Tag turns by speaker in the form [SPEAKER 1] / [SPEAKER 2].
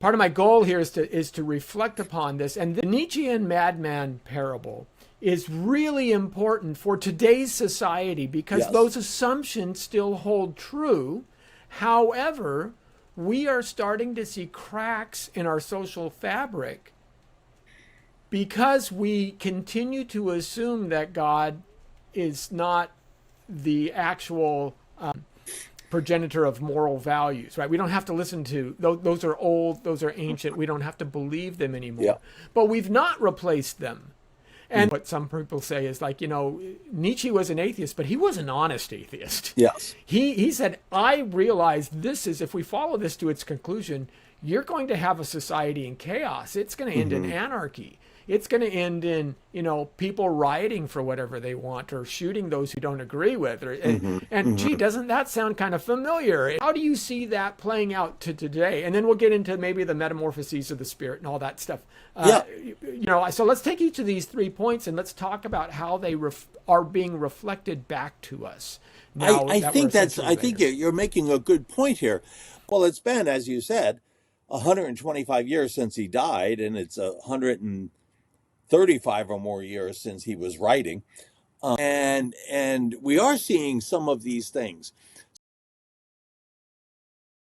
[SPEAKER 1] part of my goal here is to reflect upon this. And the Nietzschean madman parable is really important for today's society because
[SPEAKER 2] Yes.
[SPEAKER 1] those assumptions still hold true. However, we are starting to see cracks in our social fabric because we continue to assume that God is not the actual progenitor of moral values, right? We don't have to listen to those are old, those are ancient. We don't have to believe them
[SPEAKER 2] Yeah.
[SPEAKER 1] anymore. But we've not replaced them. And what some people say is like, Nietzsche was an atheist, but he was an honest atheist.
[SPEAKER 2] Yes.
[SPEAKER 1] He said, I realize this is, if we follow this to its conclusion, you're going to have a society in chaos. It's going to end in anarchy. It's going to end in, people rioting for whatever they want or shooting those who don't agree with. And gee, doesn't that sound kind of familiar? How do you see that playing out to today? And then we'll get into maybe the metamorphoses of the spirit and all that stuff.
[SPEAKER 2] Yeah.
[SPEAKER 1] So let's take each of these 3 points and let's talk about how they are being reflected back to us. Now
[SPEAKER 2] I
[SPEAKER 1] that
[SPEAKER 2] think
[SPEAKER 1] we're
[SPEAKER 2] that's,
[SPEAKER 1] century
[SPEAKER 2] I think
[SPEAKER 1] later.
[SPEAKER 2] you're making a good point here. Well, it's been, as you said, 125 years since he died, and it's 135 or more years since he was writing. And we are seeing some of these things.